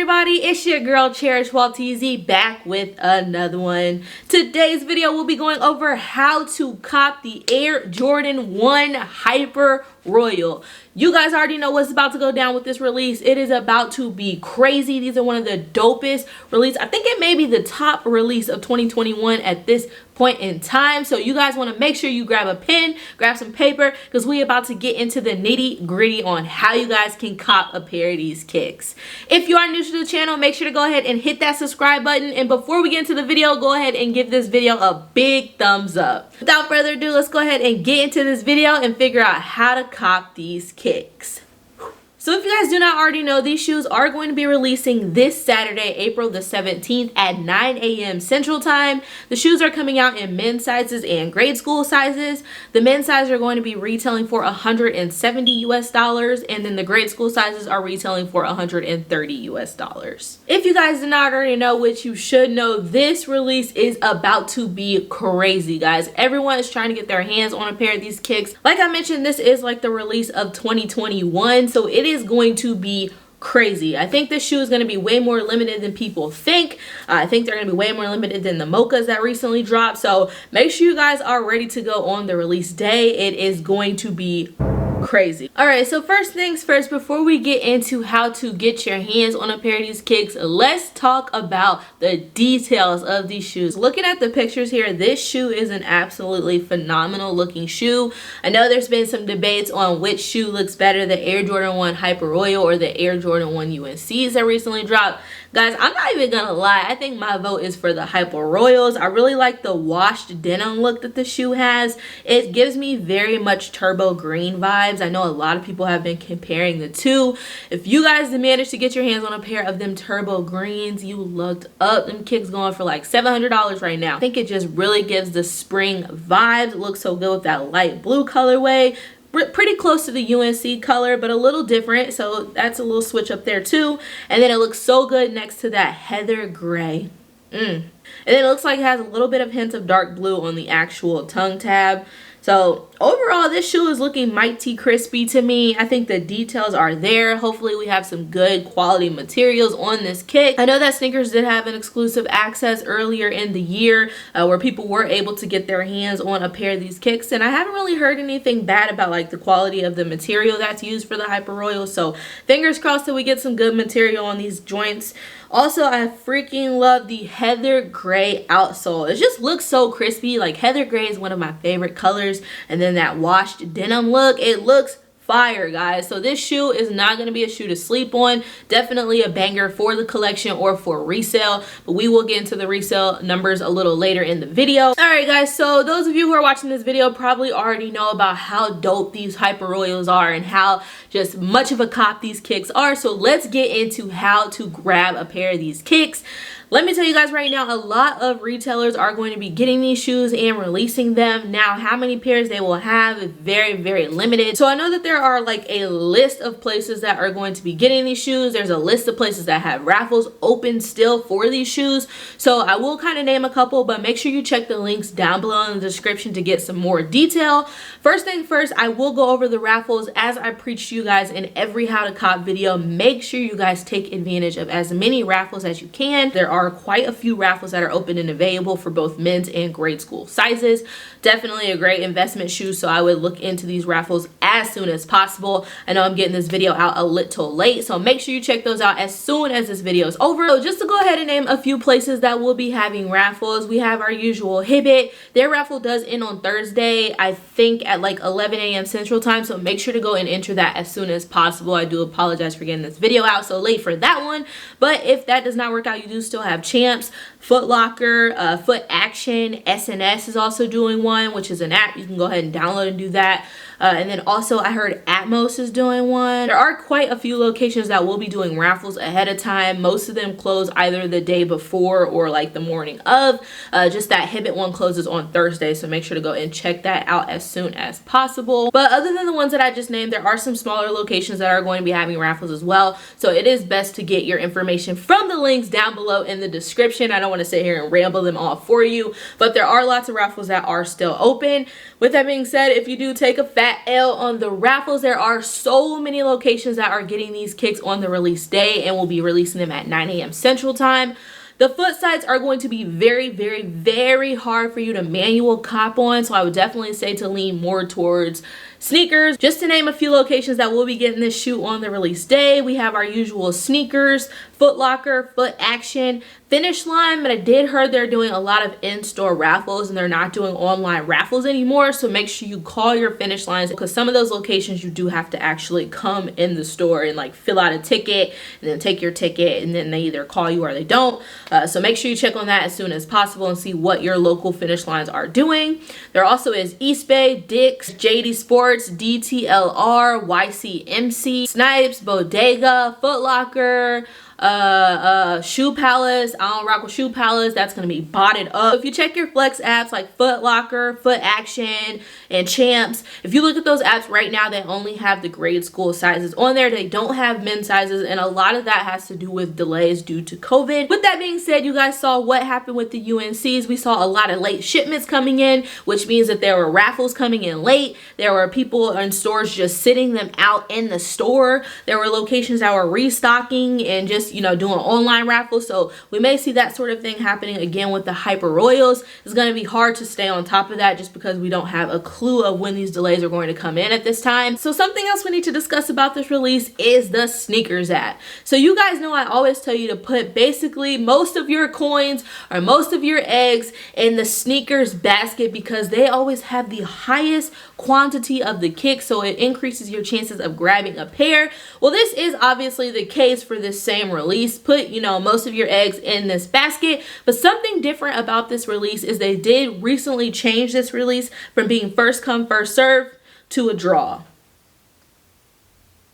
everybody, it's your girl Cherish Walteezy back with another one. Today's video we'll be going over how to cop the Air Jordan 1 Hyper Royal. You guys already know what's about to go down with this release. It is about to be crazy. These are one of the dopest releases. I think it may be the top release of 2021 at this point in time. So you guys want to make sure you grab a pen, grab some paper, because we about to get into the nitty gritty on how you guys can cop a pair of these kicks. If you are new to the channel, make sure to go ahead and hit that subscribe button. And before we get into the video, go ahead and give this video a big thumbs up. Without further ado, let's go ahead and get into this video and figure out how to cop these kicks. So if you guys do not already know, these shoes are going to be releasing this Saturday, April the 17th at 9 a.m. Central Time. The shoes are coming out in men's sizes and grade school sizes. The men's sizes are going to be retailing for $170 US, and then the grade school sizes are retailing for $130 US. If you guys do not already know, which you should know, this release is about to be crazy, guys. Everyone is trying to get their hands on a pair of these kicks. Like I mentioned, this is like the release of 2021, so it is going to be crazy. I think this shoe is going to be way more limited than people think. I think they're going to be way more limited than the mochas that recently dropped. So make sure you guys are ready to go on the release day. It is going to be crazy. All right, so first things first, before we get into how to get your hands on a pair of these kicks, let's talk about the details of these shoes. Looking at the pictures here, this shoe is an absolutely phenomenal looking shoe. I know there's been some debates on which shoe looks better, the Air Jordan 1 Hyper Royal or the Air Jordan 1 UNCs that recently dropped. Guys, I'm not even gonna lie, I think my vote is for the Hyper Royals. I really like the washed denim look that the shoe has. It gives me very much turbo green vibes. I know a lot of people have been comparing the two. If you guys managed to get your hands on a pair of them turbo greens, you looked up. Them kicks going for like $700 right now. I think it just really gives the spring vibes. It looks so good with that light blue colorway. Pretty close to the UNC color, but a little different, so that's a little switch up there too. And then it looks so good next to that heather gray. And then it looks like it has a little bit of hints of dark blue on the actual tongue tab. So overall, this shoe is looking mighty crispy to me. I think the details are there. Hopefully we have some good quality materials on this kick. I know that sneakers did have an exclusive access earlier in the year where people were able to get their hands on a pair of these kicks, and I haven't really heard anything bad about like the quality of the material that's used for the Hyper Royal. So fingers crossed that we get some good material on these joints. Also, I freaking love the heather gray outsole. It just looks so crispy. Like, heather gray is one of my favorite colors. And then that washed denim look, it looks fire, guys. So this shoe is not going to be a shoe to sleep on. Definitely a banger for the collection or for resale, but we will get into the resale numbers a little later in the video. All right, guys, so those of you who are watching this video probably already know about how dope these Hyper Royals are and how just much of a cop these kicks are. So let's get into how to grab a pair of these kicks. Let me tell you guys right now, a lot of retailers are going to be getting these shoes and releasing them. Now, how many pairs they will have is very, very limited. So I know that there are like a list of places that are going to be getting these shoes. There's a list of places that have raffles open still for these shoes. So I will kind of name a couple, but make sure you check the links down below in the description to get some more detail. First thing first, I will go over the raffles as I preach to you guys in every how to cop video. Make sure you guys take advantage of as many raffles as you can. There are quite a few raffles that are open and available for both men's and grade school sizes. Definitely a great investment shoe, so I would look into these raffles as soon as possible. I know I'm getting this video out a little late, so make sure you check those out as soon as this video is over. So just to go ahead and name a few places that will be having raffles, we have our usual Hibbett. Their raffle does end on Thursday, I think at like 11 a.m. Central Time, so make sure to go and enter that as soon as possible. I do apologize for getting this video out so late for that one, but if that does not work out, you do still have Champs, Foot Locker, Foot Action, SNS is also doing one, which is an app. You can go ahead and download and do that. And then also I heard Atmos is doing one. There are quite a few locations that will be doing raffles ahead of time. Most of them close either the day before or like the morning of. Just that Hibbett one closes on Thursday, so make sure to go and check that out as soon as possible. But other than the ones that I just named, there are some smaller locations that are going to be having raffles as well. So it is best to get your information from the links down below in in the description. I don't want to sit here and ramble them all for you, but there are lots of raffles that are still open. With that being said, if you do take a fat L on the raffles, there are so many locations that are getting these kicks on the release day and will be releasing them at 9 a.m. Central Time. The foot sites are going to be very, very, very hard for you to manual cop on, so I would definitely say to lean more towards sneakers. Just to name a few locations that will be getting this shoe on the release day, we have our usual Sneakers, Foot Locker, Foot Action, Finish Line, but I did hear they're doing a lot of in-store raffles and they're not doing online raffles anymore, so make sure you call your Finish Lines, because some of those locations you do have to actually come in the store and like fill out a ticket and then take your ticket, and then they either call you or they don't. So make sure you check on that as soon as possible and see what your local Finish Lines are doing. There also is East Bay, Dick's, JD Sports, DTLR, YCMC, Snipes, Bodega, Foot Locker, Shoe Palace. I don't rock with Shoe Palace. That's gonna be botted up. If you check your flex apps like Foot Locker, Foot Action, and Champs, if you look at those apps right now, they only have the grade school sizes on there. They don't have men's sizes, and a lot of that has to do with delays due to COVID. With that being said, you guys saw what happened with the UNCs. We saw a lot of late shipments coming in, which means that there were raffles coming in late. There were people in stores just sitting them out in the store. There were locations that were restocking and just, you know, doing online raffles. So we may see that sort of thing happening again with the Hyper Royals. It's going to be hard to stay on top of that just because we don't have a clue of when these delays are going to come in at this time. So something else we need to discuss about this release is the sneakers app. So you guys know I always tell you to put basically most of your coins or most of your eggs in the sneakers basket because they always have the highest quantity of the kicks, so it increases your chances of grabbing a pair. Well, this is obviously the case for this same release. Put, you know, most of your eggs in this basket, but something different about this release is they did recently change this release from being first come first serve to a draw.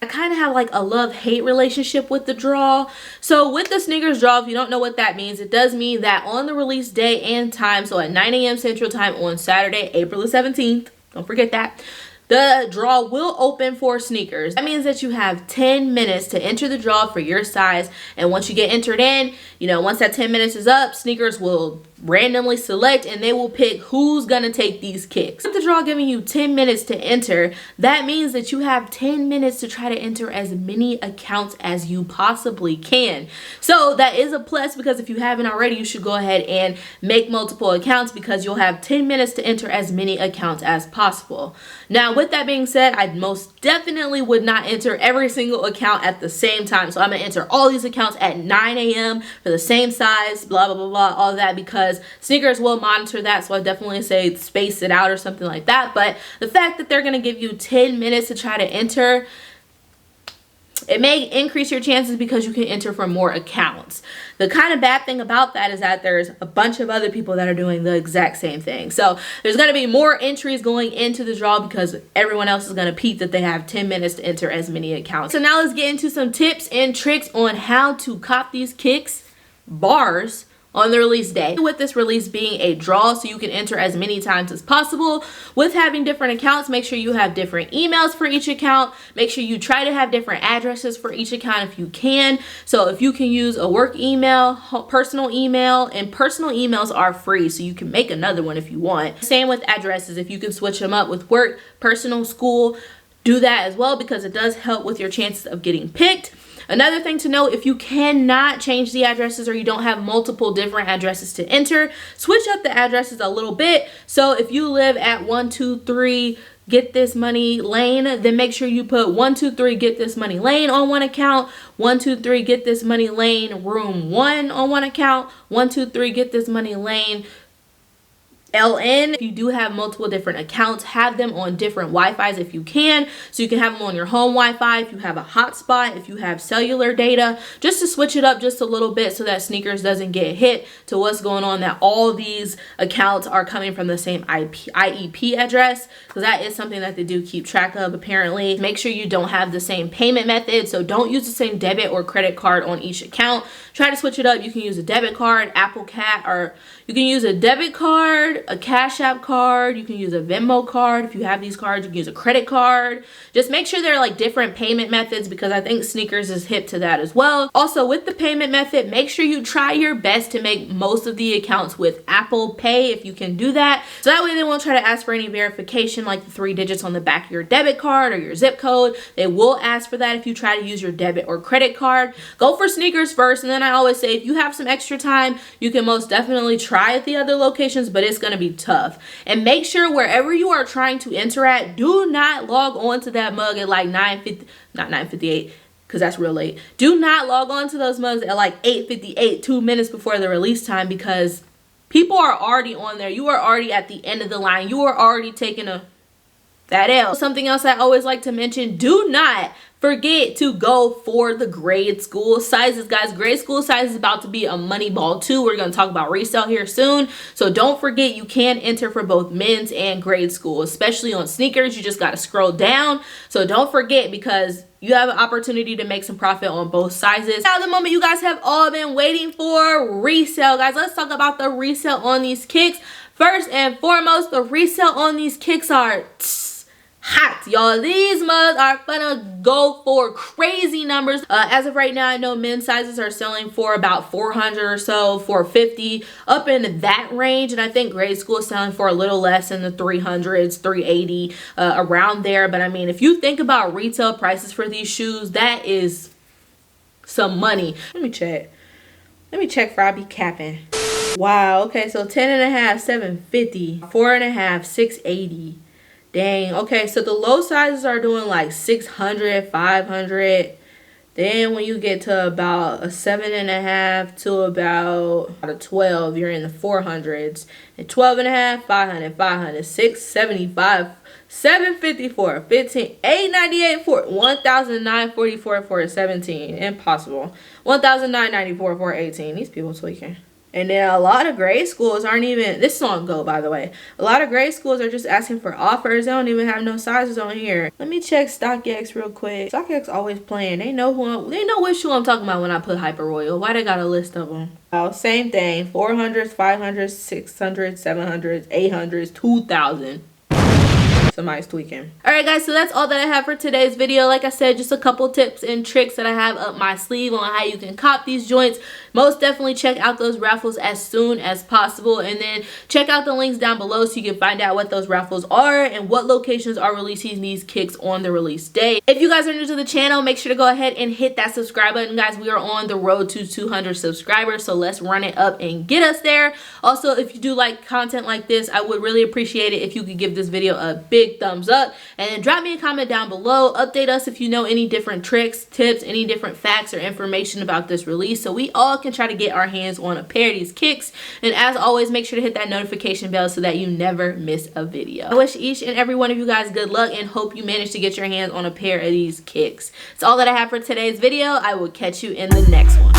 I kind of have like a love-hate relationship with the draw. So with the sneakers draw, if you don't know what that means, it does mean that on the release day and time, so at 9 a.m. Central Time on Saturday, April the 17th, don't forget that, the draw will open for sneakers. That means that you have 10 minutes to enter the draw for your size, and once you get entered in, you know, once that 10 minutes is up, sneakers will randomly select and they will pick who's gonna take these kicks. With the draw giving you 10 minutes to enter, that means that you have 10 minutes to try to enter as many accounts as you possibly can. So that is a plus, because if you haven't already, you should go ahead and make multiple accounts because you'll have 10 minutes to enter as many accounts as possible. Now, with that being said, I most definitely would not enter every single account at the same time. So I'm gonna enter all these accounts at 9 a.m. for the same size, blah, blah, blah, blah, all that, because sneakers will monitor that. So I definitely say space it out or something like that. But the fact that they're gonna give you 10 minutes to try to enter, it may increase your chances because you can enter from more accounts. The kind of bad thing about that is that there's a bunch of other people that are doing the exact same thing. So there's going to be more entries going into the draw because everyone else is going to peep that they have 10 minutes to enter as many accounts. So now let's get into some tips and tricks on how to cop these kicks, bars, on the release day. With this release being a draw, so you can enter as many times as possible. With having different accounts, make sure you have different emails for each account. Make sure you try to have different addresses for each account if you can. So if you can use a work email, personal email, and personal emails are free, so you can make another one if you want. Same with addresses. If you can switch them up with work, personal, school, do that as well because it does help with your chances of getting picked. Another thing to note, if you cannot change the addresses or you don't have multiple different addresses to enter, switch up the addresses a little bit. So if you live at 123 Get This Money Lane, then make sure you put 123 Get This Money Lane on one account, 123 Get This Money Lane Room 1 on one account, 123 Get This Money Lane LN. If you do have multiple different accounts, have them on different Wi-Fis if you can, so you can have them on your home Wi-Fi if you have a hotspot, if you have cellular data, just to switch it up just a little bit so that sneakers doesn't get hit to what's going on, that all these accounts are coming from the same IEP address, because that is something that they do keep track of apparently. Make sure you don't have the same payment method, so don't use the same debit or credit card on each account. Try to switch it up. You can use a debit card, Apple Cat, or you can use a debit card, card, a Cash App card, you can use a Venmo card. If you have these cards, you can use a credit card. Just make sure they're like different payment methods, because I think sneakers is hip to that as well. Also, with the payment method, make sure you try your best to make most of the accounts with Apple Pay if you can do that. So that way they won't try to ask for any verification like the 3 digits on the back of your debit card or your zip code. They will ask for that if you try to use your debit or credit card. Go for sneakers first, and then I always say if you have some extra time, you can most definitely try at the other locations, but it's going to be tough. And make sure wherever you are trying to enter at, do not log on to that mug at like 9:58, because that's real late. Do not log on to those mugs at like 8:58, 2 minutes before the release time, because people are already on there. You are already at the end of the line. You are already taking that L. Something else I always like to mention, do not forget to go for the grade school sizes, guys. Grade school size is about to be a money ball too. We're going to talk about resale here soon, so don't forget you can enter for both men's and grade school, especially on sneakers. You just got to scroll down, so don't forget, because you have an opportunity to make some profit on both sizes. Now, the moment you guys have all been waiting for, resale, guys. Let's talk about the resale on these kicks. First and foremost, the resale on these kicks are hot, y'all. These mugs are gonna go for crazy numbers. As of right now, I know men's sizes are selling for about 400 or so, 450, up in that range, and I think grade school is selling for a little less in the 300s, 380, around there. But I mean, if you think about retail prices for these shoes, that is some money. Let me check for I be capping. Wow, okay, so 10.5, 750, 4.5, 680. Dang, okay, so the low sizes are doing like 600, 500. Then when you get to about a 7.5 to about a 12, you're in the 400s. And 12.5, 500, 500, 675, 754, 15, 898 for 1,944 for a 17. Impossible. 1,994 for 18. These people tweaking. And then a lot of grade schools aren't even, this is on Go, by the way. A lot of grade schools are just asking for offers. They don't even have no sizes on here. Let me check StockX real quick. StockX always playing. They know which shoe I'm talking about when I put Hyper Royal. Why they got a list of them? Oh, same thing. 400s, 500s, 600s, 700s, 800s, 2,000. Somebody's tweaking. Alright guys, so that's all that I have for today's video. Like I said, just a couple tips and tricks that I have up my sleeve on how you can cop these joints. Most definitely check out those raffles as soon as possible, and then check out the links down below so you can find out what those raffles are and what locations are releasing these kicks on the release day. If you guys are new to the channel, make sure to go ahead and hit that subscribe button, guys. We are on the road to 200 subscribers, so let's run it up and get us there. Also, if you do like content like this, I would really appreciate it if you could give this video a big thumbs up, and then drop me a comment down below. Update us if you know any different tricks, tips, any different facts or information about this release, so we all can try to get our hands on a pair of these kicks. And as always, make sure to hit that notification bell so that you never miss a video. I wish each and every one of you guys good luck and hope you manage to get your hands on a pair of these kicks. That's all that I have for today's video. I will catch you in the next one.